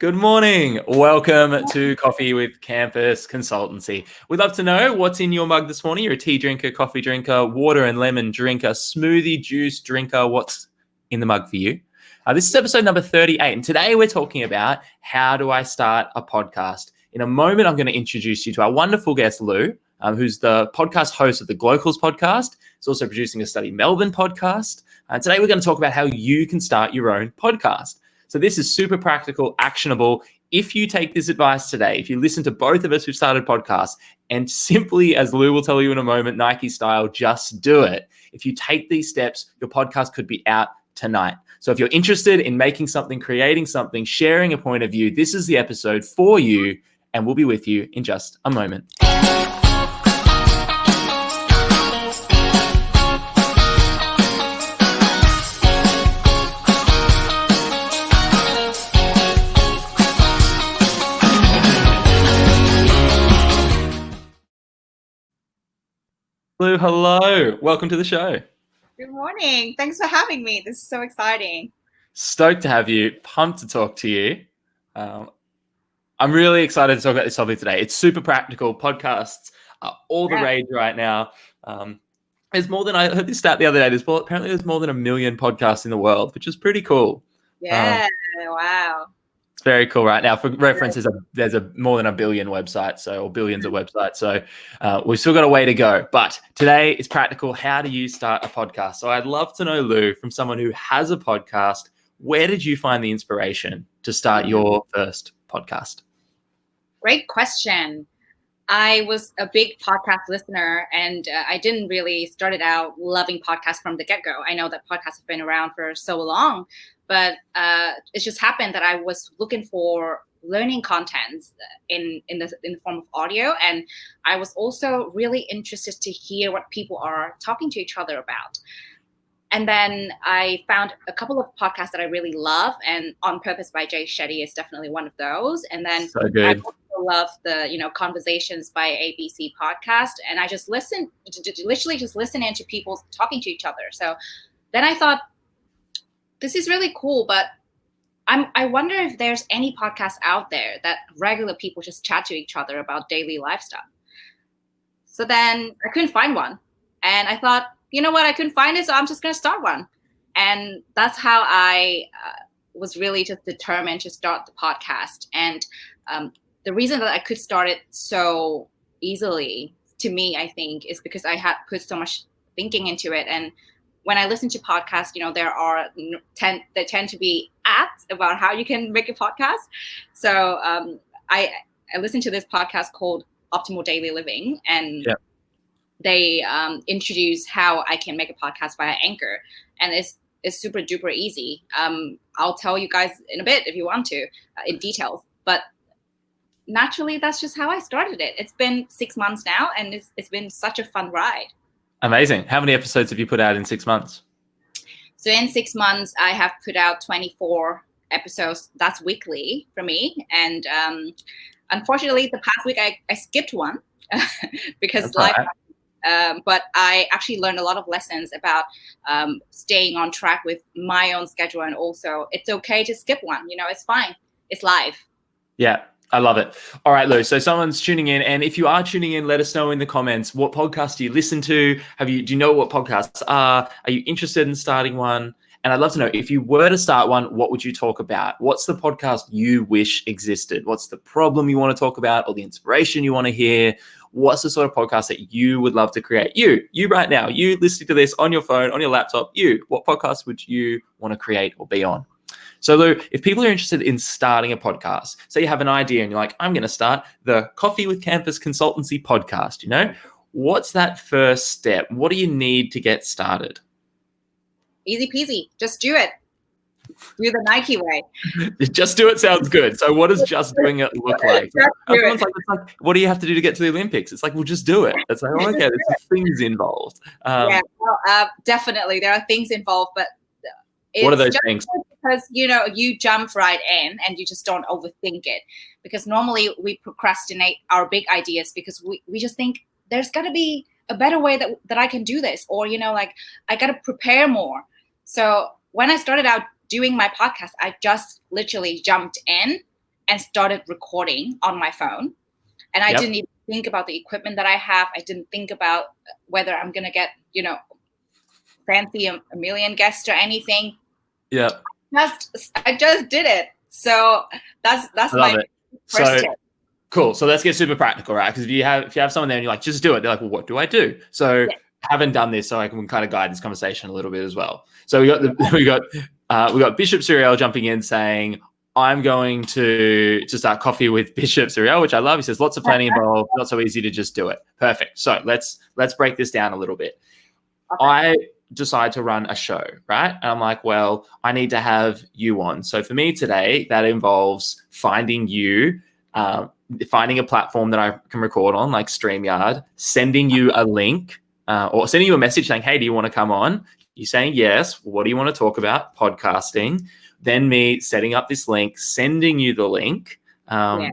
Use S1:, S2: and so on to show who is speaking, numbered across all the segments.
S1: Good morning. Welcome to Coffee with Campus Consultancy. We'd love to know what's in your mug this morning. You're a tea drinker, coffee drinker, water and lemon drinker, smoothie juice drinker. What's in the mug for you? This is episode number 38. And today we're talking about how do I start a podcast. In a moment, I'm going to introduce you to our wonderful guest, Lou, who's the podcast host of the Glocals podcast. He's also producing a Study Melbourne podcast. And today we're going to talk about how you can start your own podcast. So this is super practical, actionable. If you take this advice today, if you listen to both of us who've started podcasts and simply, as Lou will tell you in a moment, Nike style, just do it. If you take these steps, your podcast could be out tonight. So if you're interested in making something, creating something, sharing a point of view, this is the episode for you, and we'll be with you in just a moment. Lou, hello. Welcome to the show.
S2: Good morning. Thanks for having me. This is so exciting.
S1: Stoked to have you. Pumped to talk to you. I'm really excited to talk about this topic today. It's super practical. Podcasts are all the rage right now. There's more than, I heard this stat the other day, apparently there's more than 1 million podcasts in the world, which is pretty cool.
S2: Yeah, wow.
S1: It's very cool right now. For reference, there's more than 1 billion websites, or billions of websites. So we've still got a way to go. But today is practical. How do you start a podcast? So I'd love to know, Lou, from someone who has a podcast, where did you find the inspiration to start your first podcast?
S2: Great question. I was a big podcast listener, and I didn't really started out loving podcasts from the get-go. I know that podcasts have been around for so long, but it just happened that I was looking for learning content in the form of audio, and I was also really interested to hear what people are talking to each other about. And then I found a couple of podcasts that I really love, and On Purpose by Jay Shetty is definitely one of those. And then
S1: so good.
S2: I also love the Conversations by ABC podcast, and I just literally just listen into people talking to each other. So then I thought, this is really cool, but I wonder if there's any podcast out there that regular people just chat to each other about daily life stuff. So then I couldn't find one, and I thought, you know what, I couldn't find it, so I'm just going to start one. And that's how I was really just determined to start the podcast. And the reason that I could start it so easily, to me, I think, is because I had put so much thinking into it. And when I listen to podcasts, there tend to be ads about how you can make a podcast. So I listened to this podcast called Optimal Daily Living, and they introduce how I can make a podcast via Anchor, and it's super duper easy. I'll tell you guys in a bit if you want to, in details. But naturally, that's just how I started it. It's been 6 months now, and it's been such a fun ride.
S1: Amazing. How many episodes have you put out in 6 months?
S2: So in 6 months, I have put out 24 episodes. That's weekly for me. And unfortunately, the past week, I skipped one because life. But I actually learned a lot of lessons about staying on track with my own schedule. And also, it's okay to skip one. It's fine. It's live.
S1: Yeah. I love it. All right, Lou. So someone's tuning in, and if you are tuning in, let us know in the comments, what podcast do you listen to? Do you know what podcasts are? Are you interested in starting one? And I'd love to know, if you were to start one, what would you talk about? What's the podcast you wish existed? What's the problem you want to talk about, or the inspiration you want to hear? What's the sort of podcast that you would love to create? You right now, you listening to this on your phone, on your laptop, what podcast would you want to create or be on? So Lou, if people are interested in starting a podcast, say you have an idea and you're like, I'm going to start the Coffee with Campus Consultancy podcast, what's that first step? What do you need to get started?
S2: Easy peasy. Just do it. Do the Nike way.
S1: Just do it sounds good. So what does just doing it look like? Everyone's like, it's like, what do you have to do to get to the Olympics? It's like, well, just do it. It's like, oh, okay, there's some things involved.
S2: Definitely. There are things involved, but
S1: what are those things?
S2: Because, you jump right in and you just don't overthink it. Because normally we procrastinate our big ideas because we just think there's got to be a better way that I can do this. Or, I got to prepare more. So when I started out doing my podcast, I just literally jumped in and started recording on my phone. And I didn't even think about the equipment that I have. I didn't think about whether I'm going to get, fancy a million guests or anything.
S1: Yeah.
S2: I just did it. So that's my first tip.
S1: Cool. So let's get super practical, right? Because if you have someone there and you're like, just do it. They're like, well, what do I do? So haven't done this, so I can kind of guide this conversation a little bit as well. So we got Bishop Suriel jumping in saying, I'm going to start Coffee with Bishop Suriel, which I love. He says lots of planning involved, not so easy to just do it. Perfect. So let's break this down a little bit. Okay. I decide to run a show, right? And I'm like, well, I need to have you on. So for me today, that involves finding you, finding a platform that I can record on, like StreamYard, sending you a link or sending you a message saying, hey, do you want to come on? You're saying yes. What do you want to talk about? Podcasting. Then me setting up this link, sending you the link,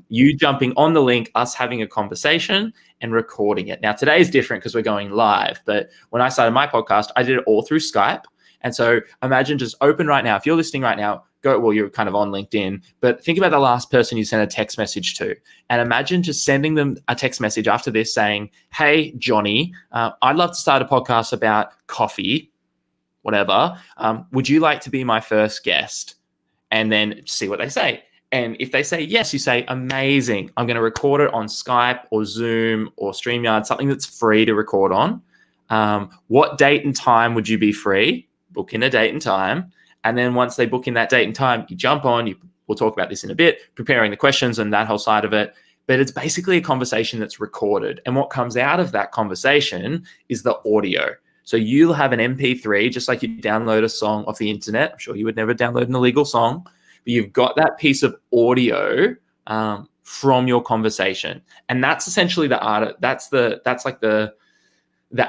S1: you jumping on the link, us having a conversation and recording it. Now, today is different because we're going live. But when I started my podcast, I did it all through Skype. And so imagine just open right now. If you're listening right now, you're kind of on LinkedIn, but think about the last person you sent a text message to. And imagine just sending them a text message after this saying, hey, Johnny, I'd love to start a podcast about coffee, whatever. Would you like to be my first guest? And then see what they say. And if they say yes, you say, amazing. I'm going to record it on Skype or Zoom or StreamYard, something that's free to record on. What date and time would you be free? Book in a date and time. And then once they book in that date and time, you jump on, we'll talk about this in a bit, preparing the questions and that whole side of it. But it's basically a conversation that's recorded. And what comes out of that conversation is the audio. So you'll have an MP3, just like you download a song off the internet. I'm sure you would never download an illegal song, but you've got that piece of audio from your conversation. And that's essentially the art. That's like the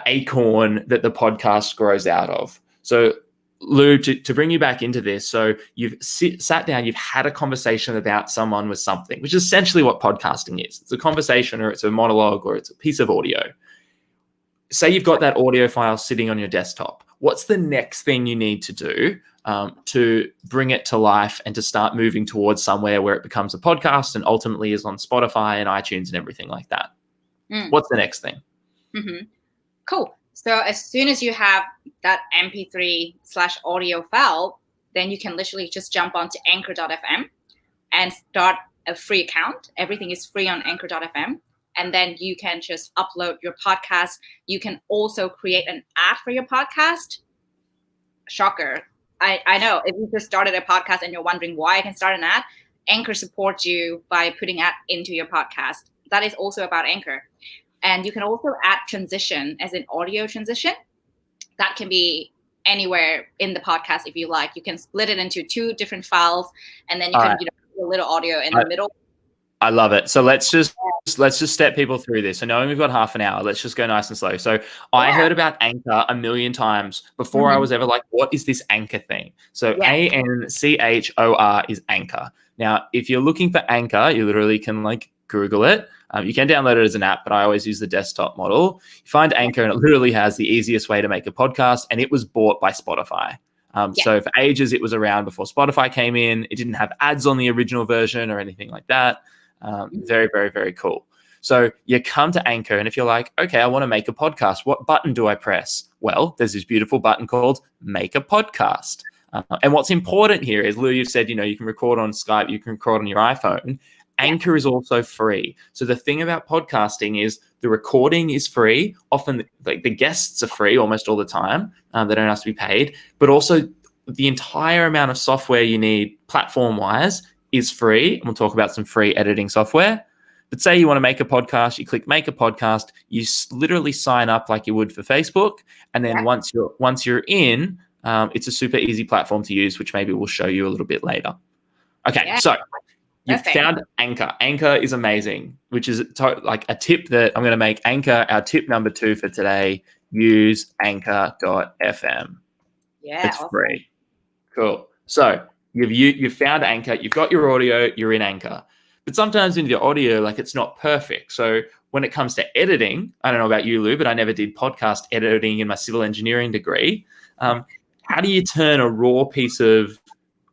S1: acorn that the podcast grows out of. So Lou, to bring you back into this, so you've sat down, you've had a conversation about someone with something, which is essentially what podcasting is. It's a conversation, or it's a monologue, or it's a piece of audio. Say you've got that audio file sitting on your desktop. What's the next thing you need to do to bring it to life and to start moving towards somewhere where it becomes a podcast and ultimately is on Spotify and iTunes and everything like that? What's the next thing?
S2: Mm-hmm. Cool. So as soon as you have that MP3/audio file, then you can literally just jump onto Anchor.fm and start a free account. Everything is free on Anchor.fm. And then you can just upload your podcast. You can also create an ad for your podcast. Shocker. I know if you just started a podcast and you're wondering why I can start an ad, Anchor supports you by putting ad into your podcast. That is also about Anchor. And you can also add transition as an audio transition. That can be anywhere in the podcast if you like. You can split it into 2 different files, and then you can put a little audio in the middle.
S1: I love it. So let's just step people through this. So knowing we've got half an hour, let's just go nice and slow. So I heard about Anchor a million times before I was ever like, what is this Anchor thing? So ANCHOR is Anchor. Now, if you're looking for Anchor, you literally can like Google it. You can download it as an app, but I always use the desktop model. You find Anchor and it literally has the easiest way to make a podcast, and it was bought by Spotify. So for ages, it was around before Spotify came in. It didn't have ads on the original version or anything like that. Very, very, very cool. So you come to Anchor, and if you're like, okay, I want to make a podcast, what button do I press? Well, there's this beautiful button called Make a Podcast. And what's important here is, Lou, you've said, you can record on Skype, you can record on your iPhone. Anchor is also free. So the thing about podcasting is the recording is free. Often the guests are free almost all the time. They don't have to be paid. But also the entire amount of software you need platform-wise is free. And we'll talk about some free editing software. But say you want to make a podcast, you click Make a Podcast. You literally sign up like you would for Facebook. And then once you're in, it's a super easy platform to use, which maybe we'll show you a little bit later. Okay, so you've found Anchor. Anchor is amazing, which is like a tip that I'm going to make Anchor our tip number 2 for today. Use Anchor.fm. Yeah, it's free. Cool. So you've found Anchor. You've got your audio. You're in Anchor. But sometimes in your audio, it's not perfect. So when it comes to editing, I don't know about you, Lou, but I never did podcast editing in my civil engineering degree. How do you turn a raw piece of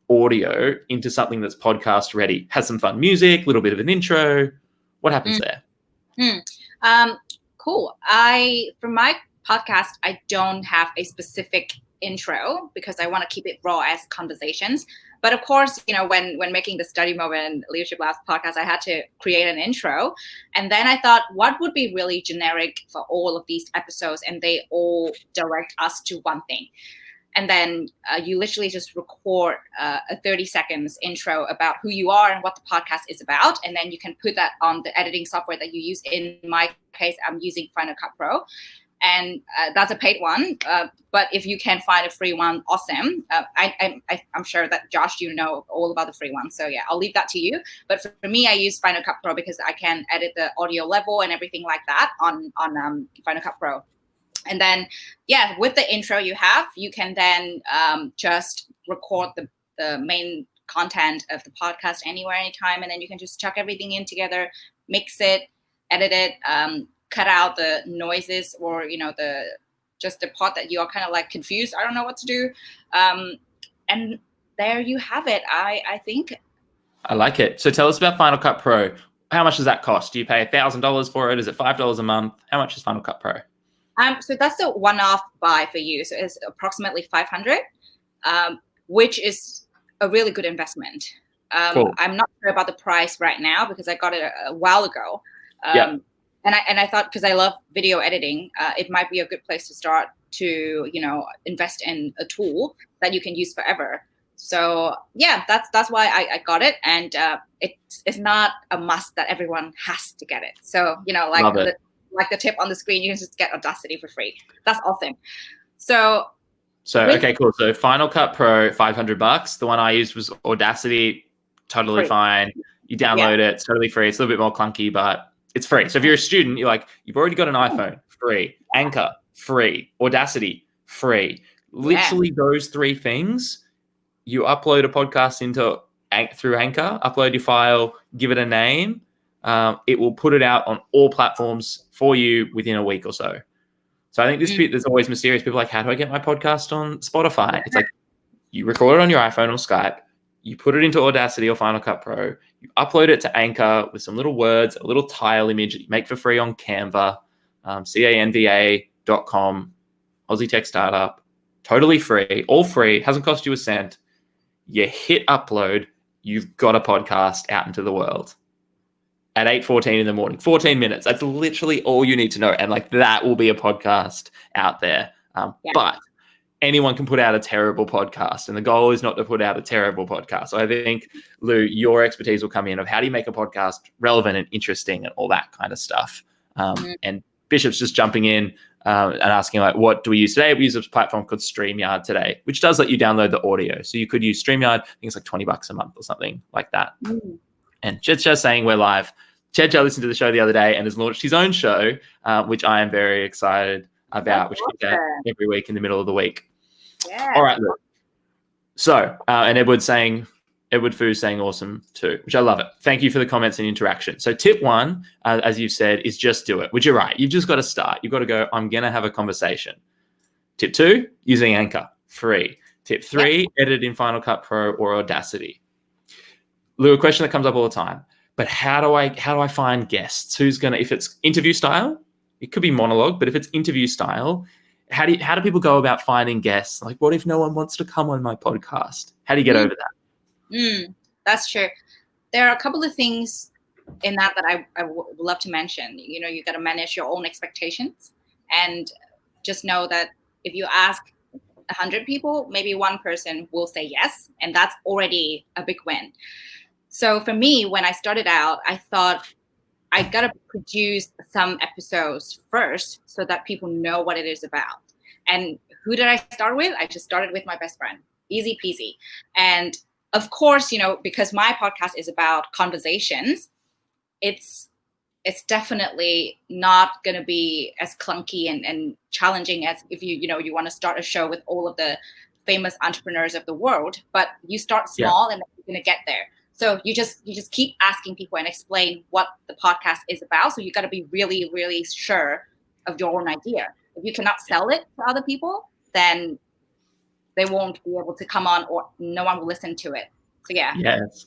S1: audio into something that's podcast ready? Has some fun music, a little bit of an intro. What happens there?
S2: Cool. For my podcast, I don't have a specific intro because I want to keep it raw as conversations. But of course, when making the Study Mode and Leadership Labs podcast, I had to create an intro. And then I thought, what would be really generic for all of these episodes? And they all direct us to one thing. And then you literally just record a 30 seconds intro about who you are and what the podcast is about. And then you can put that on the editing software that you use. In my case, I'm using Final Cut Pro. And that's a paid one. But if you can find a free one, awesome. I'm sure that Josh, you know all about the free one. So yeah, I'll leave that to you. But for me, I use Final Cut Pro because I can edit the audio level and everything like that on Final Cut Pro. And then, yeah, with the intro you can then just record the main content of the podcast anywhere, anytime. And then you can just chuck everything in together, mix it, edit it, cut out the noises or, the part that you are kind of like confused. I don't know what to do. And there you have it. I think.
S1: I like it. So tell us about Final Cut Pro. How much does that cost? Do you pay $1,000 for it? Is it $5 a month? How much is Final Cut Pro?
S2: So that's the one-off buy for you. So it's approximately $500, which is a really good investment. Cool. I'm not sure about the price right now because I got it a while ago. And I thought, because I love video editing, it might be a good place to start to, invest in a tool that you can use forever. So yeah, that's why I got it. And it's not a must that everyone has to get it. So, like the tip on the screen, you can just get Audacity for free. That's awesome. So okay, cool. So Final Cut Pro, $500. The one I used was Audacity, totally free. Fine. You download it, it's totally free. It's a little bit more clunky, but it's free. So if you're a student, you've already got an iPhone, free. Anchor, free. Audacity, free. Literally those three things. You upload a podcast through Anchor, upload your file, give it a name. It will put it out on all platforms for you within a week or so. So I think there's always mysterious people like, how do I get my podcast on Spotify? It's like you record it on your iPhone or Skype, you put it into Audacity or Final Cut Pro, you upload it to Anchor with some little words, a little tile image that you make for free on Canva, canva.com, Aussie Tech Startup, totally free, all free, hasn't cost you a cent. You hit upload, you've got a podcast out into the world. At 8:14 in the morning, 14 minutes. That's literally all you need to know. And that will be a podcast out there. But anyone can put out a terrible podcast. And the goal is not to put out a terrible podcast. So I think, Lou, your expertise will come in of how do you make a podcast relevant and interesting and all that kind of stuff. And Bishop's just jumping in and asking, what do we use today? We use a platform called StreamYard today, which does let you download the audio. So you could use StreamYard. I think it's $20 a month or something like that. And Ched Chia saying we're live. Ched Chia listened to the show the other day and has launched his own show, which I am very excited about, which comes out every week in the middle of the week. Yeah.
S1: All right, look. So, and Edward Fu saying awesome too, which I love it. Thank you for the comments and interaction. So tip one, as you've said, is just do it, which you're right. You've just got to start. You've got to go, I'm going to have a conversation. Tip two, using Anchor, free. Tip three, edit in Final Cut Pro or Audacity. Lou, a question that comes up all the time. But how do I find guests? If it's interview style, it could be monologue, but if it's interview style, how do people go about finding guests? What if no one wants to come on my podcast? How do you get over that?
S2: That's true. There are a couple of things in that I would love to mention. You got to manage your own expectations and just know that if you ask 100 people, maybe one person will say yes, and that's already a big win. So for me, when I started out, I thought I got to produce some episodes first so that people know what it is about. And who did I start with? I just started with my best friend. Easy peasy. And of course, because my podcast is about conversations, it's definitely not going to be as clunky and challenging as if you want to start a show with all of the famous entrepreneurs of the world. But you start small and then you're going to get there. So you just keep asking people and explain what the podcast is about. So you got to be really, really sure of your own idea. If you cannot sell it to other people, then they won't be able to come on, or no one will listen to it. So yeah.
S1: Yes.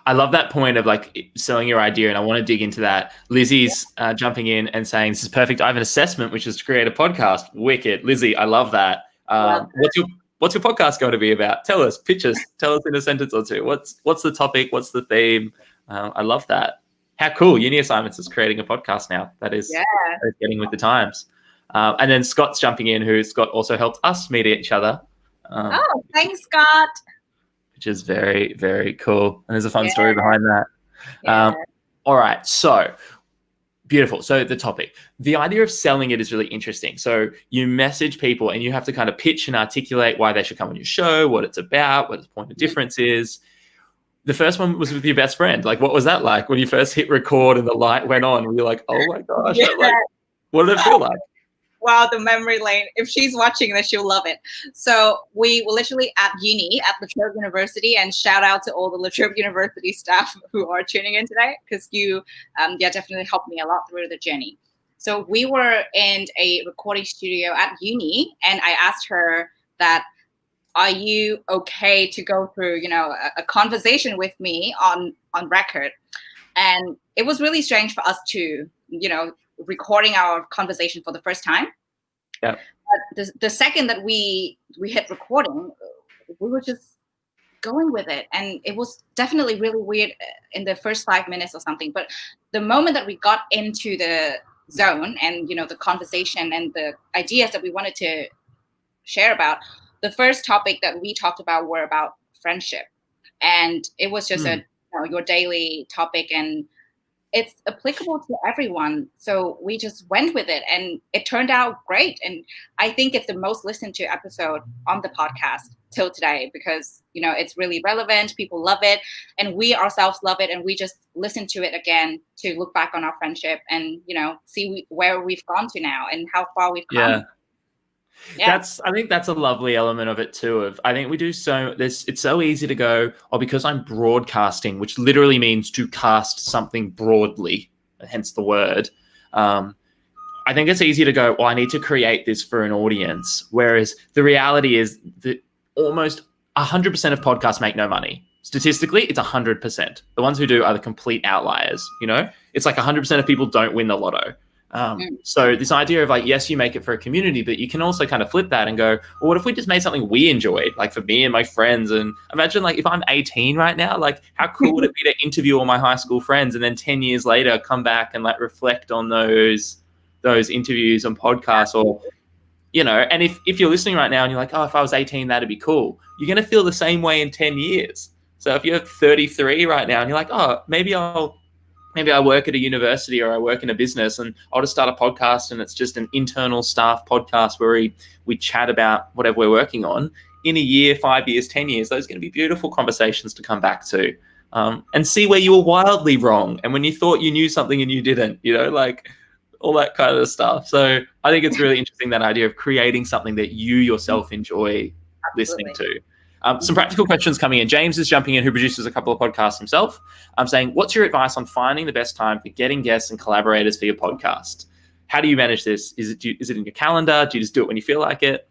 S1: I love that point of like selling your idea, and I want to dig into that. Lizzie's jumping in and saying, this is perfect. I have an assessment, which is to create a podcast. Wicked. Lizzie, I love that. What's your podcast going to be about? Tell us, pitch us, tell us in a sentence or two. What's the topic? What's the theme? I love that. How cool. Uni Assignments is creating a podcast now. That is getting with the times. And then Scott's jumping in, who Scott also helped us meet each other.
S2: Thanks, Scott.
S1: Which is very, very cool. And there's a fun story behind that. All right. So beautiful. So the topic, the idea of selling it is really interesting. So you message people and you have to kind of pitch and articulate why they should come on your show, what it's about, what the point of difference is. The first one was with your best friend. Like, what was that like when you first hit record and the light went on? Were you like, oh my gosh, what did it feel like?
S2: Wow, the memory lane. If she's watching this, she'll love it. So we were literally at uni at La Trobe University, and shout out to all the La Trobe University staff who are tuning in today, because you definitely helped me a lot through the journey. So we were in a recording studio at uni, and I asked her that, are you okay to go through, a conversation with me on record? And it was really strange for us to, recording our conversation for the first time.
S1: Yeah.
S2: But the second that we hit recording, we were just going with it, and it was definitely really weird in the first 5 minutes or something. But the moment that we got into the zone and the conversation and the ideas that we wanted to share about, the first topic that we talked about were about friendship, and it was just your daily topic, and it's applicable to everyone. So we just went with it, and it turned out great. And I think it's the most listened to episode on the podcast till today, because, it's really relevant. People love it, and we ourselves love it. And we just listen to it again to look back on our friendship and, see where we've gone to now and how far we've come.
S1: Yeah. I think that's a lovely element of it too. I think we do it's so easy to go, because I'm broadcasting, which literally means to cast something broadly, hence the word. I think it's easy to go, I need to create this for an audience. Whereas the reality is that almost 100% of podcasts make no money. Statistically, it's 100%. The ones who do are the complete outliers. It's like 100% of people don't win the lotto. So this idea of like, yes, you make it for a community, but you can also kind of flip that and go, well, what if we just made something we enjoyed, like for me and my friends? And imagine like if I'm 18 right now, like how cool would it be to interview all my high school friends and then 10 years later come back and like reflect on those interviews and podcasts, or, and if you're listening right now and you're like, if I was 18, that'd be cool. You're going to feel the same way in 10 years. So if you're 33 right now and you're like, maybe I work at a university or I work in a business and I'll just start a podcast, and it's just an internal staff podcast where we chat about whatever we're working on. In a year, 5 years, 10 years, those are going to be beautiful conversations to come back to, and see where you were wildly wrong and when you thought you knew something and you didn't, like all that kind of stuff. So I think it's really interesting, that idea of creating something that you yourself enjoy listening to. Some practical questions coming in. James is jumping in, who produces a couple of podcasts himself. I'm saying, what's your advice on finding the best time for getting guests and collaborators for your podcast? How do you manage this? Is it in your calendar? Do you just do it when you feel like it?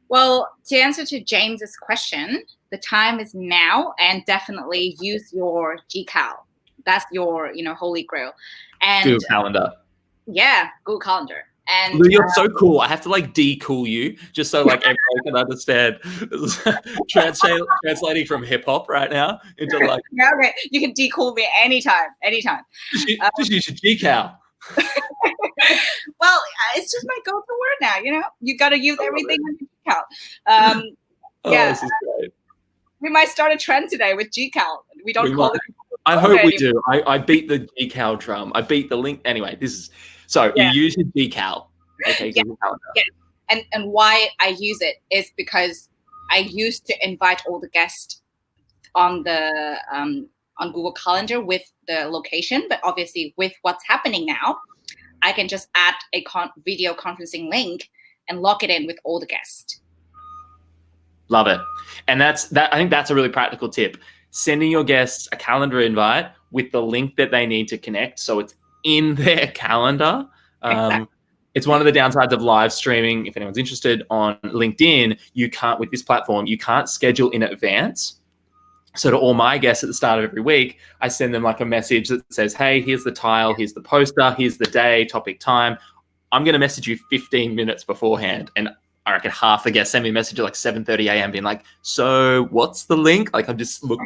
S2: Well, to answer to James's question, the time is now, and definitely use your GCal. That's your, holy grail. And
S1: Google Calendar.
S2: Yeah, Google Calendar. And
S1: Lou, you're so cool. I have to like de-cool you just so like everyone can understand. Translating from hip hop right now into like.
S2: Yeah, okay. You can de-cool me anytime.
S1: Just use your GCal.
S2: Well, it's just my go-to word now. You got to use everything on GCal.
S1: This is great.
S2: We might start a trend today with GCal. We call it.
S1: I hope we do. I beat the GCal drum. I beat the link. Anyway, this is. So you use your GCal. Okay, Google Calendar.
S2: Yeah. And why I use it is because I used to invite all the guests on the on Google Calendar with the location, but obviously with what's happening now, I can just add a video conferencing link and lock it in with all the guests.
S1: Love it. And I think that's a really practical tip. Sending your guests a calendar invite with the link that they need to connect, so it's in their calendar.
S2: Exactly.
S1: It's one of the downsides of live streaming. If anyone's interested on LinkedIn, you can't, with this platform, you can't schedule in advance. So to all my guests at the start of every week, I send them like a message that says, hey, here's the tile, here's the poster, here's the day, topic, time. I'm going to message you 15 minutes beforehand. And I reckon half the guests send me a message at like 7:30 a.m. being like, so what's the link? Like I just look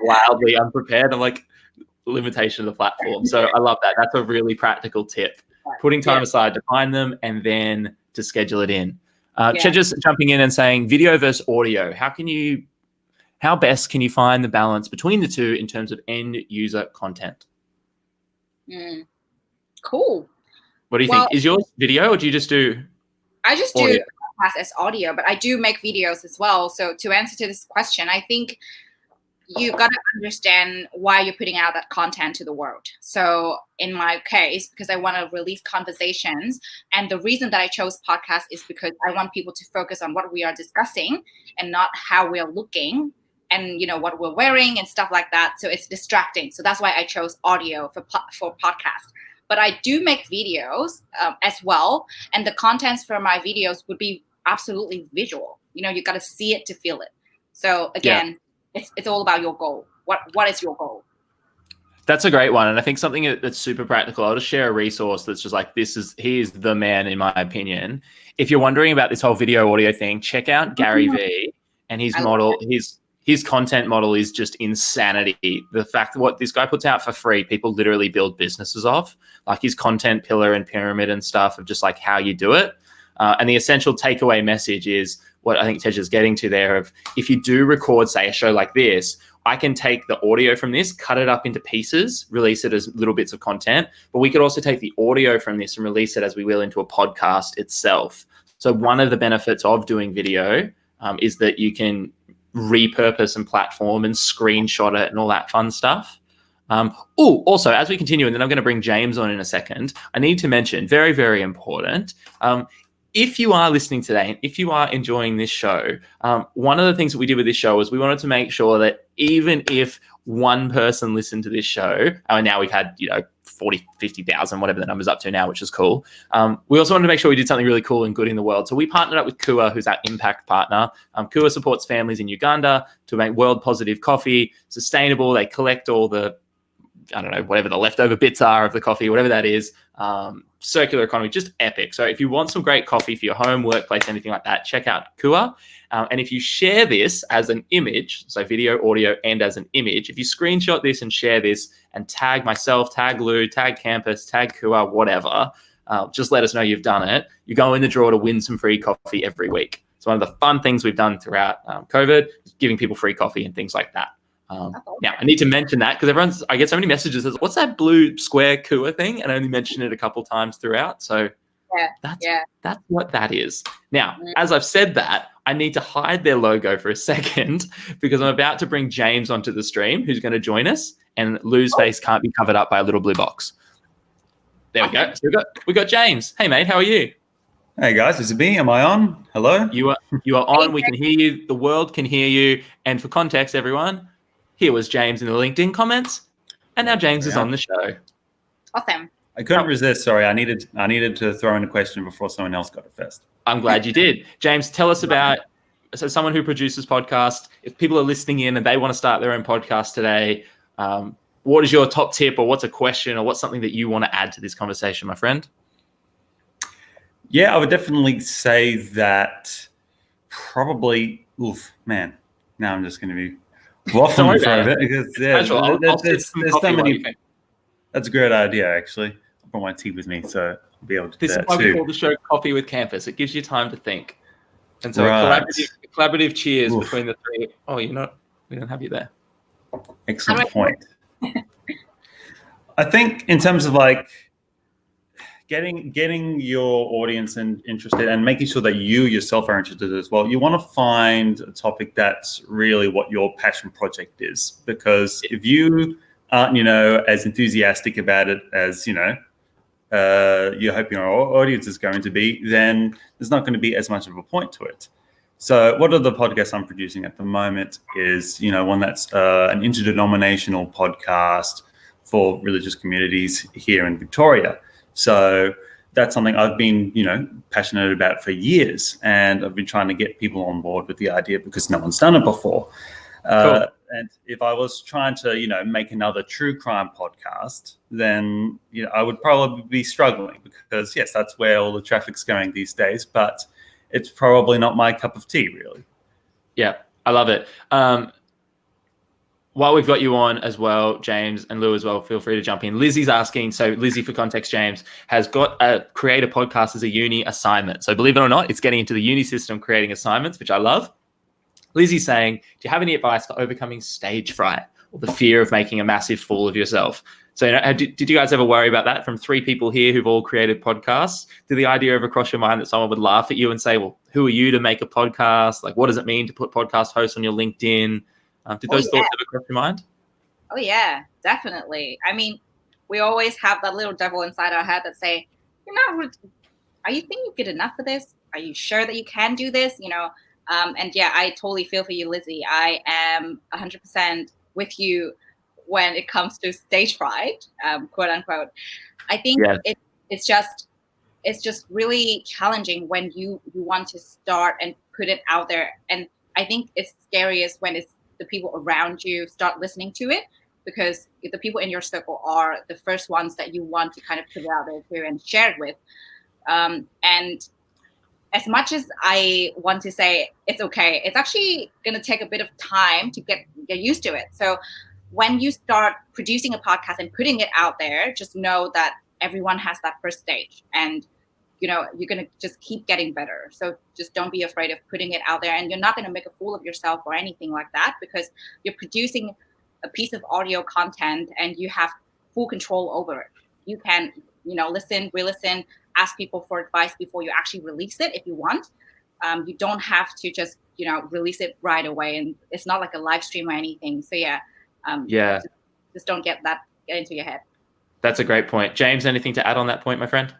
S1: wildly unprepared. I'm like, limitation of the platform. So I love that. That's a really practical tip. Putting time aside to find them and then to schedule it in. Just jumping in and saying video versus audio. How best can you find the balance between the two in terms of end user content?
S2: Cool.
S1: What do you think? Is yours video or do you just do?
S2: I just do podcast as audio, but I do make videos as well. So to answer to this question, I think you've got to understand why you're putting out that content to the world. So in my case, because I want to release conversations, and the reason that I chose podcast is because I want people to focus on what we are discussing and not how we are looking and, you know, what we're wearing and stuff like that. So it's distracting. So that's why I chose audio for podcast. But I do make videos as well. And the contents for my videos would be absolutely visual. You know, you got to see it to feel it. So again, it's all about your goal. What is your goal?
S1: That's a great one. And I think something that's super practical, I'll just share a resource that's just like, he is the man in my opinion. If you're wondering about this whole video audio thing, check out Gary Vee and his model. His content model is just insanity. The fact that what this guy puts out for free, people literally build businesses off, like his content pillar and pyramid and stuff of just like how you do it. And the essential takeaway message is what I think Tej is getting to there of, if you do record, say, a show like this, I can take the audio from this, cut it up into pieces, release it as little bits of content, but we could also take the audio from this and release it as we will into a podcast itself. So one of the benefits of doing video is that you can repurpose and platform and screenshot it and all that fun stuff. Also, as we continue, and then I'm going to bring James on in a second, I need to mention, very, very important, if you are listening today, and if you are enjoying this show, one of the things that we did with this show is we wanted to make sure that even if one person listened to this show, and now we've had, 40, 50,000, whatever the number's up to now, which is cool. We also wanted to make sure we did something really cool and good in the world. So we partnered up with Kua, who's our impact partner. Kua supports families in Uganda to make world positive coffee sustainable. They collect all the, whatever the leftover bits are of the coffee, whatever that is. Circular economy, just epic. So if you want some great coffee for your home, workplace, anything like that, check out Kua. And if you share this as an image, so video, audio, and as an image, if you screenshot this and share this and tag myself, tag Lou, tag Campus, tag Kua, whatever, just let us know you've done it. You go in the draw to win some free coffee every week. It's one of the fun things we've done throughout COVID, is giving people free coffee and things like that. Now, I need to mention that because I get so many messages as, what's that blue square Kua thing? And I only mention it a couple times throughout. So that's what that is. Now, as I've said that, I need to hide their logo for a second because I'm about to bring James onto the stream, who's going to join us, and Lou's face can't be covered up by a little blue box. There we go. So we got James. Hey, mate, how are you?
S3: Hey, guys. Is it me? Am I on? Hello?
S1: You are on. We can hear you. The world can hear you. And for context, everyone, here was James in the LinkedIn comments, and now James is on the show.
S2: Awesome.
S3: I couldn't resist. Sorry, I needed to throw in a question before someone else got it first.
S1: I'm glad you did. James, tell us about, so someone who produces podcasts, if people are listening in and they want to start their own podcast today, what is your top tip, or what's a question, or what's something that you want to add to this conversation, my friend?
S3: Yeah, I would definitely say that probably, now I'm just going to be waffling for a bit because there's so many. That's a great idea, actually. I brought my tea with me, so I'll be able to do that too. This is why we
S1: call the show Coffee with Campus. It gives you time to think. And so a collaborative cheers between the three. Oh, we don't have you there.
S3: Excellent point. I think in terms of like getting your audience interested and making sure that you yourself are interested as well, you want to find a topic that's really what your passion project is. Because if you aren't, as enthusiastic about it as, you're hoping your audience is going to be, then there's not going to be as much of a point to it. So one of the podcasts I'm producing at the moment is, one that's an interdenominational podcast for religious communities here in Victoria. So that's something I've been, passionate about for years, and I've been trying to get people on board with the idea because no one's done it before.
S1: Cool.
S3: And if I was trying to, make another true crime podcast, then I would probably be struggling because yes, that's where all the traffic's going these days. But it's probably not my cup of tea, really.
S1: Yeah, I love it. While we've got you on as well, James, and Lou as well, feel free to jump in. Lizzie's asking, so Lizzie, for context, James, has got a create a podcast as a uni assignment. So believe it or not, it's getting into the uni system, creating assignments, which I love. Lizzie's saying, do you have any advice for overcoming stage fright or the fear of making a massive fool of yourself? So did you guys ever worry about that? From 3 people here who've all created podcasts, did the idea ever cross your mind that someone would laugh at you and say, well, who are you to make a podcast? Like, what does it mean to put podcast hosts on your LinkedIn? Did those thoughts ever cross your mind?
S2: Oh, yeah, definitely. I mean, we always have that little devil inside our head that say, are you thinking you're good enough for this? Are you sure that you can do this? And yeah, I totally feel for you, Lizzie. I am 100% with you when it comes to stage fright, quote unquote. I think it's just really challenging when you want to start and put it out there. And I think it's scariest when it's the people around you start listening to it, because the people in your circle are the first ones that you want to kind of put it out there to and share it with. And as much as I want to say it's okay, it's actually going to take a bit of time to get used to it. So when you start producing a podcast and putting it out there, just know that everyone has that first stage, and you're going to just keep getting better. So just don't be afraid of putting it out there, and you're not going to make a fool of yourself or anything like that, because you're producing a piece of audio content and you have full control over it. You can, listen, re-listen, ask people for advice before you actually release it if you want. You don't have to just, release it right away, and it's not like a live stream or anything. So just don't get into your head.
S1: That's a great point. James, anything to add on that point, my friend?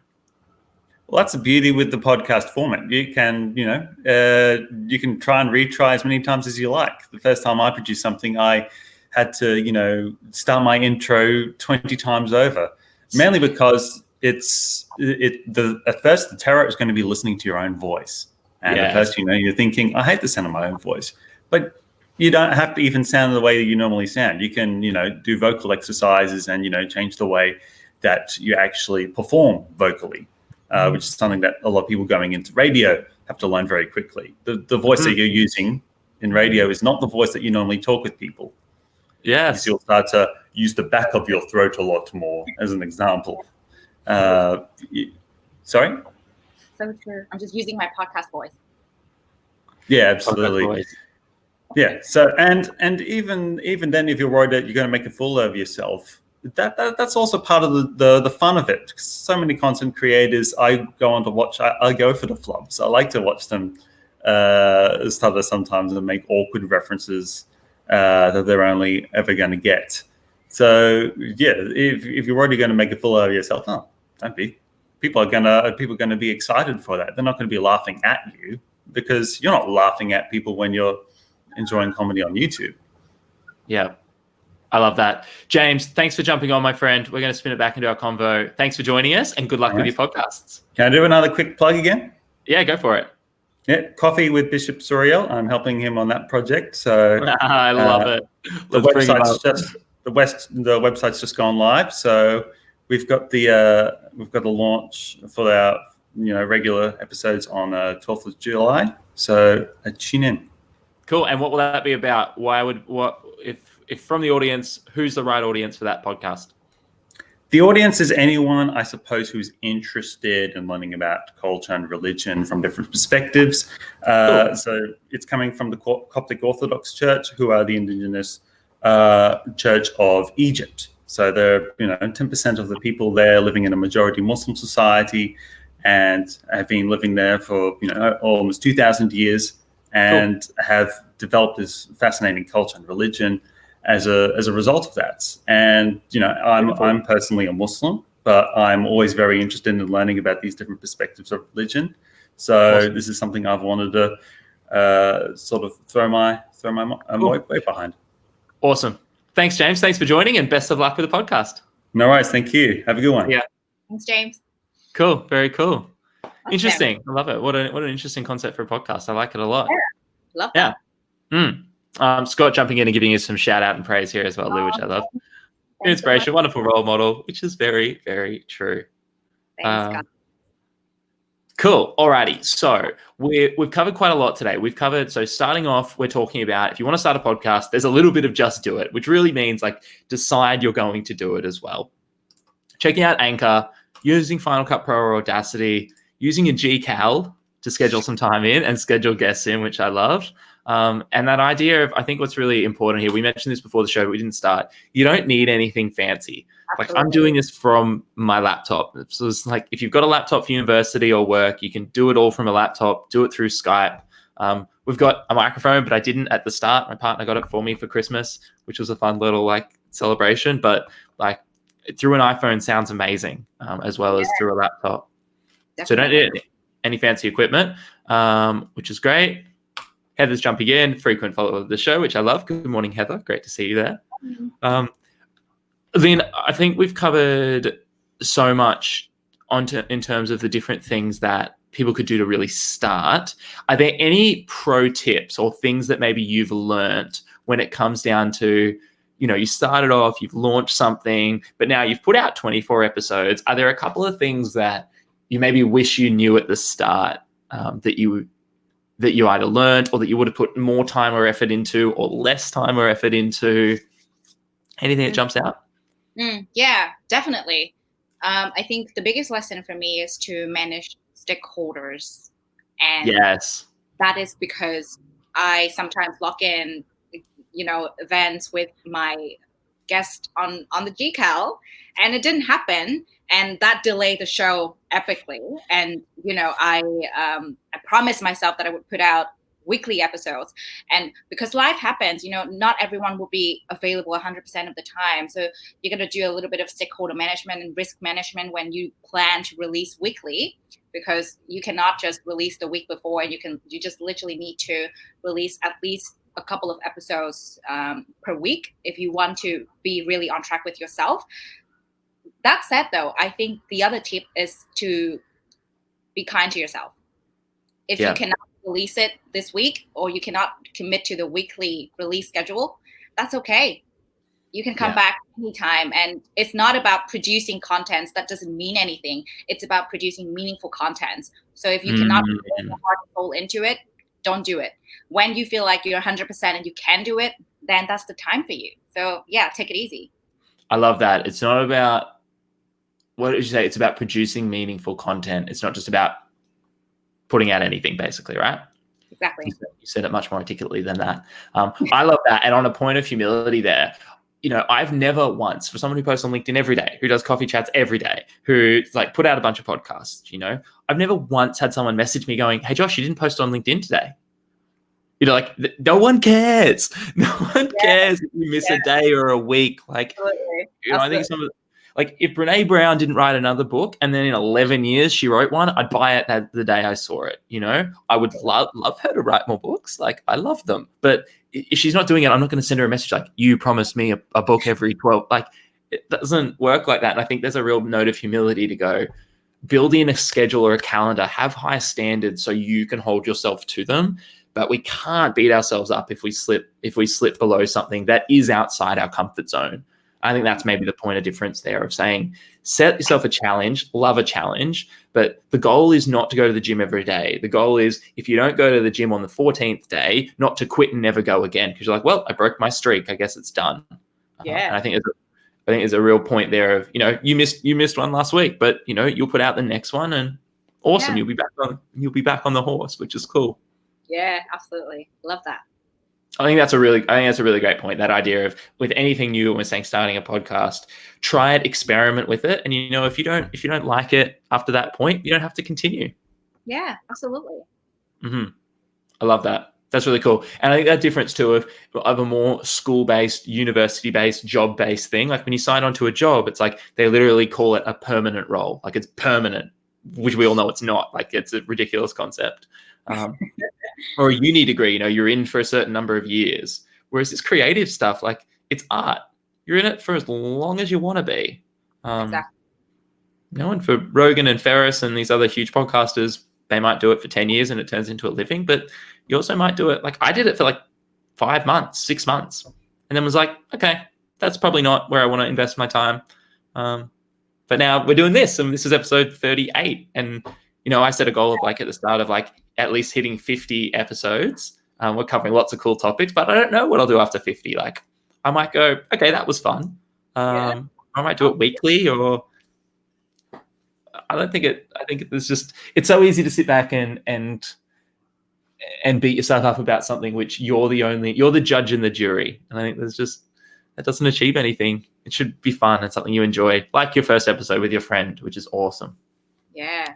S3: Well, that's the beauty with the podcast format. You can, you can try and retry as many times as you like. The first time I produced something, I had to, start my intro 20 times over, mainly because at first the terror is going to be listening to your own voice. And at first, you're thinking, I hate the sound of my own voice. But you don't have to even sound the way that you normally sound. You can, do vocal exercises and, change the way that you actually perform vocally. Which is something that a lot of people going into radio have to learn very quickly. The voice that you're using in radio is not the voice that you normally talk with people.
S1: Yes.
S3: You'll start to use the back of your throat a lot more, as an example. Sorry?
S2: So true. I'm just using my podcast voice.
S3: Yeah, absolutely. Yeah. So and even then, if you're worried that you're going to make a fool of yourself, that's also part of the fun of it. So many content creators I go on to watch, I go for the flubs. I like to watch them stutter sometimes and make awkward references that they're only ever going to get. So yeah, if you're already going to make a fool of yourself, don't be. People are going to be excited for that. They're not going to be laughing at you, because you're not laughing at people when you're enjoying comedy on YouTube.
S1: Yeah. I love that. James, thanks for jumping on, my friend. We're going to spin it back into our convo. Thanks for joining us, and good luck with your podcasts.
S3: Can I do another quick plug again?
S1: Yeah, go for it.
S3: Yeah, Coffee with Bishop Suriel. I'm helping him on that project. So
S1: I love it.
S3: The website's just gone live. So we've got the launch for our regular episodes on 12th of July. So tune in.
S1: Cool. And what will that be about? If from the audience, who's the right audience for that podcast?
S3: The audience is anyone, I suppose, who's interested in learning about culture and religion from different perspectives.
S1: Cool.
S3: So it's coming from the Coptic Orthodox Church, who are the indigenous church of Egypt. So they're 10% of the people there living in a majority Muslim society, and have been living there for almost 2,000 years, and have developed this fascinating culture and religion as a result of that. And I'm personally a Muslim, but I'm always very interested in learning about these different perspectives of religion. So This is something I've wanted to sort of throw my weight behind.
S1: Awesome. Thanks, James. Thanks for joining, and best of luck with the podcast.
S3: No worries. Thank you. Have a good one.
S1: Yeah.
S2: Thanks, James.
S1: Cool. Very cool.
S2: Awesome.
S1: Interesting. I love it. What an interesting concept for a podcast. I like it a lot.
S2: Yeah. Love that.
S1: Scott jumping in and giving you some shout out and praise here as well, Lou, which I love.
S2: Thanks
S1: Inspiration,
S2: so much.
S1: wonderful role model, which is very, very true.
S2: Thanks, Scott.
S1: Cool. Alrighty. So we've covered quite a lot today. So starting off, we're talking about if you want to start a podcast, there's a little bit of just do it, which really means like decide you're going to do it as well. Checking out Anchor, using Final Cut Pro or Audacity, using a GCal to schedule some time in and schedule guests in, which I loved. And that idea of, I think what's really important here, we mentioned this before the show, but we didn't start. You don't need anything fancy.
S2: Absolutely.
S1: Like I'm doing this from my laptop. So it's like, if you've got a laptop for university or work, you can do it all from a laptop, do it through Skype. We've got a microphone, but I didn't at the start. My partner got it for me for Christmas, which was a fun little like celebration, but like through an iPhone sounds amazing, as well as through a laptop.
S2: Definitely.
S1: So don't need any fancy equipment, which is great. Heather's jumping in, frequent follower of the show, which I love. Good morning, Heather. Great to see you there. Then I think we've covered so much in terms of the different things that people could do to really start. Are there any pro tips or things that maybe you've learned when it comes down to, you started off, you've launched something, but now you've put out 24 episodes. Are there a couple of things that you maybe wish you knew at the start, that you either learned or that you would have put more time or effort into, or less time or effort into? Anything that jumps out?
S2: Yeah, definitely. I think the biggest lesson for me is to manage stakeholders. And
S1: yes,
S2: that is because I sometimes lock in, events with my guest on the GCal, and it didn't happen. And that delayed the show epically. And, I promised myself that I would put out weekly episodes. And because life happens, not everyone will be available 100% of the time. So you're going to do a little bit of stakeholder management and risk management when you plan to release weekly, because you cannot just release the week before. You just literally need to release at least a couple of episodes per week if you want to be really on track with yourself. That said, though, I think the other tip is to be kind to yourself. If you cannot release it this week, or you cannot commit to the weekly release schedule, that's okay. You can come back anytime. And it's not about producing content that doesn't mean anything. It's about producing meaningful content. So if you cannot put your heart and soul into it, don't do it. When you feel like you're 100% and you can do it, then that's the time for you. So take it easy.
S1: I love that. It's not about, what did you say? It's about producing meaningful content. It's not just about putting out anything, basically, right?
S2: Exactly.
S1: You said it much more articulately than that. I love that. And on a point of humility there, I've never once, for someone who posts on LinkedIn every day, who does coffee chats every day, who like put out a bunch of podcasts, I've never once had someone message me going, "Hey Josh, you didn't post on LinkedIn today." Like no one cares. No one cares if you miss a day or a week. Like, I think some of the, like if Brene Brown didn't write another book and then in 11 years she wrote one, I'd buy it the day I saw it. I would love her to write more books. Like I love them. But if she's not doing it, I'm not going to send her a message like, "You promised me a book every 12." Like it doesn't work like that. And I think there's a real note of humility to go build in a schedule or a calendar, have high standards so you can hold yourself to them. But we can't beat ourselves up if we slip below something that is outside our comfort zone. I think that's maybe the point of difference there of saying, set yourself a challenge, love a challenge, but the goal is not to go to the gym every day. The goal is, if you don't go to the gym on the 14th day, not to quit and never go again, because you're like, well, I broke my streak. I guess it's done. And I think there's a real point there of, you missed one last week, but you'll put out the next one and awesome. You'll be back on the horse, which is cool.
S2: Yeah, absolutely. Love that.
S1: I think that's a really great point. That idea of with anything new, when we're saying starting a podcast, try it, experiment with it, and if you don't like it after that point, you don't have to continue.
S2: Yeah, absolutely.
S1: I love that. That's really cool. And I think that difference too of a more school-based, university-based, job-based thing. Like when you sign on to a job, it's like they literally call it a permanent role. Like it's permanent, which we all know it's not. Like it's a ridiculous concept. Or a uni degree, you're in for a certain number of years. Whereas it's creative stuff, like it's art. You're in it for as long as you want to be.
S2: Exactly.
S1: And for Rogan and Ferris and these other huge podcasters, they might do it for 10 years and it turns into a living, but you also might do it. Like I did it for like 5 months, 6 months, and then was like, okay, that's probably not where I want to invest my time. But now we're doing this, and this is episode 38. And, I set a goal of like at the start of like at least hitting 50 episodes. We're covering lots of cool topics, but I don't know what I'll do after 50. Like I might go, okay, that was fun. I might do it weekly, or I think it's so easy to sit back and beat yourself up about something which you're the judge and the jury. And I think that doesn't achieve anything. It should be fun and something you enjoy, like your first episode with your friend, which is awesome.
S2: Yeah.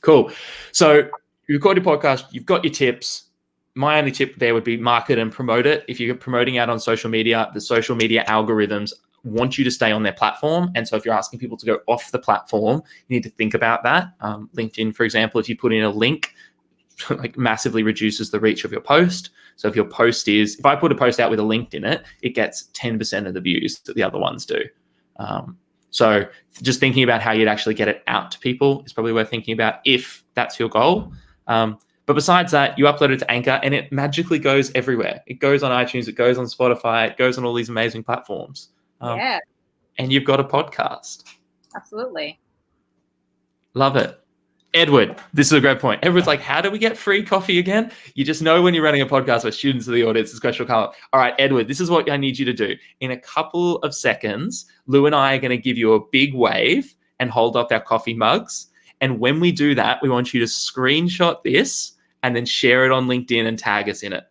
S1: Cool. So you record your podcast, you've got your tips. My only tip there would be market and promote it. If you're promoting out on social media, the social media algorithms want you to stay on their platform. And so if you're asking people to go off the platform, you need to think about that. LinkedIn, for example, if you put in a link, like massively reduces the reach of your post. So if I put a post out with a link in it, it gets 10% of the views that the other ones do. So just thinking about how you'd actually get it out to people is probably worth thinking about if that's your goal. But besides that, you upload it to Anchor and it magically goes everywhere. It goes on iTunes, it goes on Spotify, it goes on all these amazing platforms. And you've got a podcast.
S2: Absolutely.
S1: Love it. Edward, this is a great point. Edward's like, how do we get free coffee again? You just know when you're running a podcast where students of the audience, this question will come up. All right, Edward, this is what I need you to do. In a couple of seconds, Lou and I are going to give you a big wave and hold up our coffee mugs. And when we do that, we want you to screenshot this and then share it on LinkedIn and tag us in it.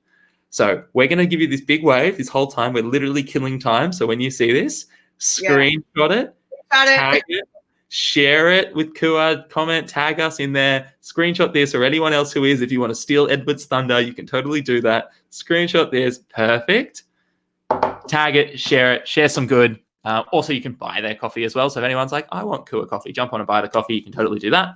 S1: So we're going to give you this big wave this whole time. We're literally killing time. So when you see this, screenshot it, tag it, share it with Kua, comment, tag us in there, screenshot this, or anyone else who is. If you want to steal Edward's thunder, you can totally do that. Screenshot this. Perfect. Tag it, share some good. Also, you can buy their coffee as well. So if anyone's like, I want Kua coffee, jump on and buy the coffee. You can totally do that.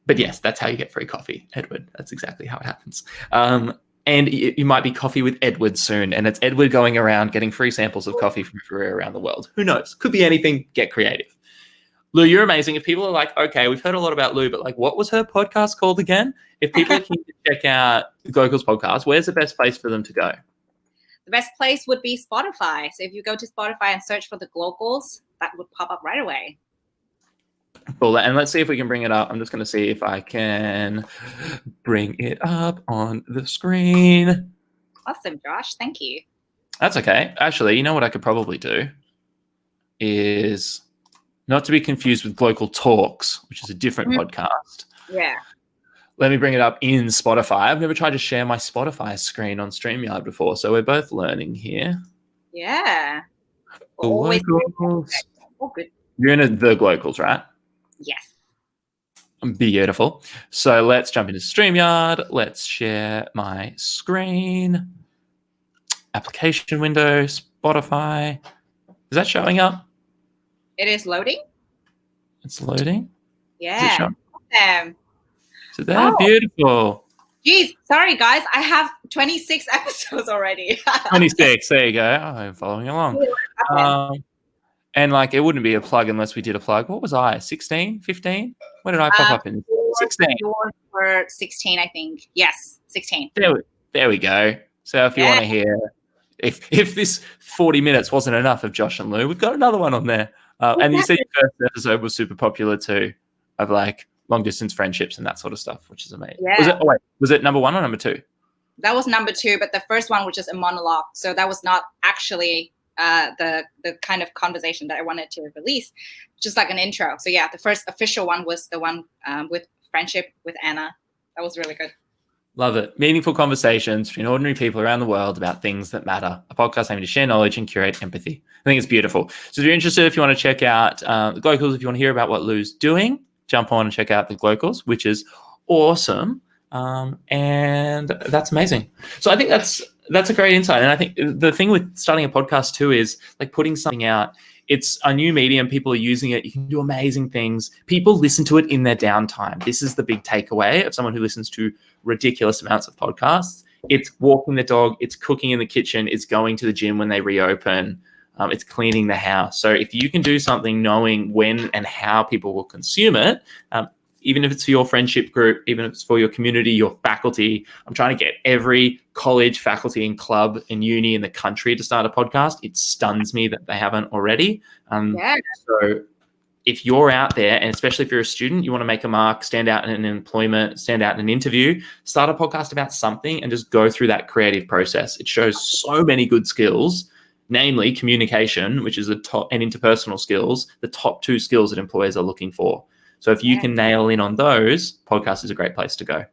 S1: But yes, that's how you get free coffee, Edward. That's exactly how it happens. And you might be coffee with Edward soon. And it's Edward going around getting free samples of coffee from everywhere around the world. Who knows? Could be anything. Get creative. Lou, you're amazing. If people are like, okay, we've heard a lot about Lou, but like, what was her podcast called again? If people are keen to check out Glocals podcast, where's the best place for them to go?
S2: The best place would be Spotify. So if you go to Spotify and search for the Glocals, that would pop up right away.
S1: Cool. And let's see if we can bring it up. I'm just going to see if I can bring it up on the screen.
S2: Awesome, Josh. Thank you.
S1: That's okay. Actually, you know what I could probably do is not to be confused with Glocal Talks, which is a different podcast.
S2: Yeah.
S1: Let me bring it up in Spotify. I've never tried to share my Spotify screen on StreamYard before, so we're both learning here.
S2: Yeah.
S1: Always
S2: Glocals. Oh, good.
S1: You're in the Glocals, right?
S2: Yes.
S1: Beautiful. So let's jump into StreamYard. Let's share my screen. Application window, Spotify. Is that showing up?
S2: It is loading.
S1: It's loading.
S2: Yeah.
S1: So there, beautiful.
S2: Geez, sorry guys. I have 26 episodes already.
S1: 26. There you go. I'm following along. And like, it wouldn't be a plug unless we did a plug. What was I? 16, 15? When did I pop up in? 16.
S2: Yours were 16, I think. Yes, 16.
S1: There we go. So if you want to hear, if this 40 minutes wasn't enough of Josh and Lou, we've got another one on there. And you said your first episode was super popular too, of like long distance friendships and that sort of stuff, which is amazing.
S2: Yeah.
S1: Was it number 1 or number 2?
S2: That was number 2, but the first one was just a monologue. So that was not actually the kind of conversation that I wanted to release, just like an intro. So yeah, the first official one was the one with friendship with Anna. That was really good.
S1: Love it. Meaningful conversations between ordinary people around the world about things that matter. A podcast aiming to share knowledge and curate empathy. I think it's beautiful. So if you're interested, if you want to check out the Glocals, if you want to hear about what Lou's doing, jump on and check out the Glocals, which is awesome. And that's amazing. So I think that's a great insight. And I think the thing with starting a podcast too is like putting something out. It's a new medium. People are using it. You can do amazing things. People listen to it in their downtime. This is the big takeaway of someone who listens to ridiculous amounts of podcasts. It's walking the dog. It's cooking in the kitchen. It's going to the gym when they reopen. It's cleaning the house. So if you can do something knowing when and how people will consume it, even if it's for your friendship group, even if it's for your community, your faculty. I'm trying to get every college, faculty, and club and uni in the country to start a podcast. It stuns me that they haven't already. So if you're out there, and especially if you're a student, you want to make a mark, stand out in an employment, stand out in an interview, start a podcast about something and just go through that creative process. It shows so many good skills, namely communication, which is the top, and interpersonal skills, the top 2 skills that employers are looking for. So if you can nail in on those, podcast is a great place to go.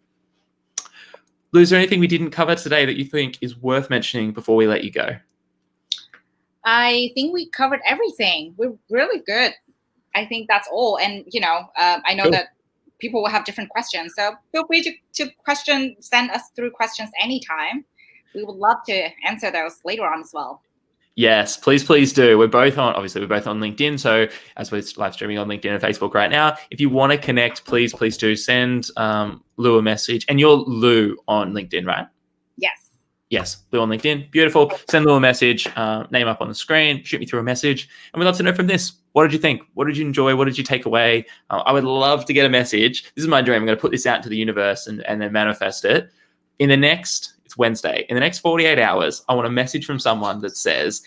S1: Lou, is there anything we didn't cover today that you think is worth mentioning before we let you go?
S2: I think we covered everything. We're really good. I think that's all. And, I know that people will have different questions. So feel free to send us through questions anytime. We would love to answer those later on as well.
S1: Yes, please do. We're both on LinkedIn. So as we're live streaming on LinkedIn and Facebook right now, if you want to connect, please do send Lou a message. And you're Lou on LinkedIn, right? Yes, Lou on LinkedIn. Beautiful. Send Lou a message, name up on the screen, shoot me through a message. And we'd love to know from this. What did you think? What did you enjoy? What did you take away? I would love to get a message. This is my dream. I'm going to put this out into the universe and then manifest it. It's Wednesday. In the next 48 hours, I want a message from someone that says,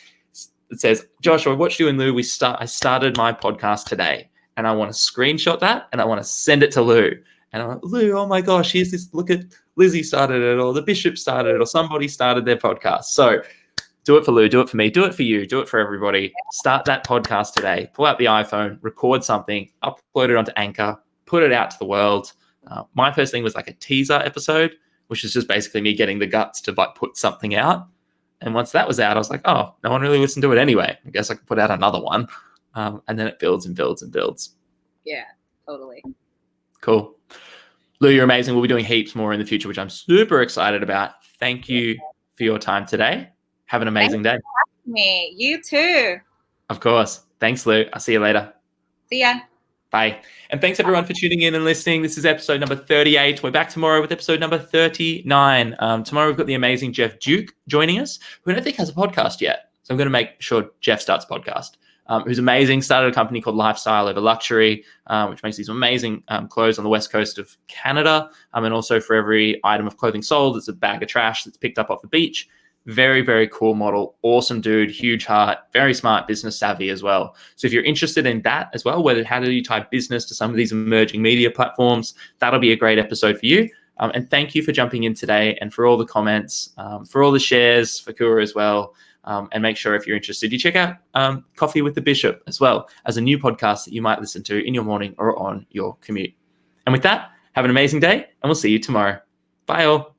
S1: Josh, I watched you and Lou. I started my podcast today. And I want to screenshot that and I want to send it to Lou. And I'm like, Lou, oh my gosh, here's this. Look at Lizzie started it, or the Bishop started it, or somebody started their podcast. So do it for Lou, do it for me, do it for you, do it for everybody. Start that podcast today. Pull out the iPhone, record something, upload it onto Anchor, put it out to the world. My first thing was like a teaser episode, which is just basically me getting the guts to put something out. And once that was out, I was like, oh, no one really listened to it anyway. I guess I could put out another one. And then it builds and builds and builds.
S2: Yeah, totally.
S1: Cool. Lou, you're amazing. We'll be doing heaps more in the future, which I'm super excited about. Thank you for your time today. Have an amazing day.
S2: Me. You too.
S1: Of course. Thanks, Lou. I'll see you later.
S2: See ya.
S1: Bye. And thanks everyone for tuning in and listening. This is episode number 38. We're back tomorrow with episode number 39. Tomorrow we've got the amazing Jeff Duke joining us, who I don't think has a podcast yet. So I'm going to make sure Jeff starts a podcast. Who's amazing, started a company called Lifestyle Over Luxury, which makes these amazing clothes on the west coast of Canada. And also for every item of clothing sold, it's a bag of trash that's picked up off the beach. Very, very cool model. Awesome dude, huge heart, very smart, business savvy as well. So if you're interested in that as well, how do you tie business to some of these emerging media platforms, that'll be a great episode for you. And thank you for jumping in today and for all the comments, for all the shares, for Kura as well. And make sure if you're interested, you check out Coffee with the Bishop as well as a new podcast that you might listen to in your morning or on your commute. And with that, have an amazing day and we'll see you tomorrow. Bye all.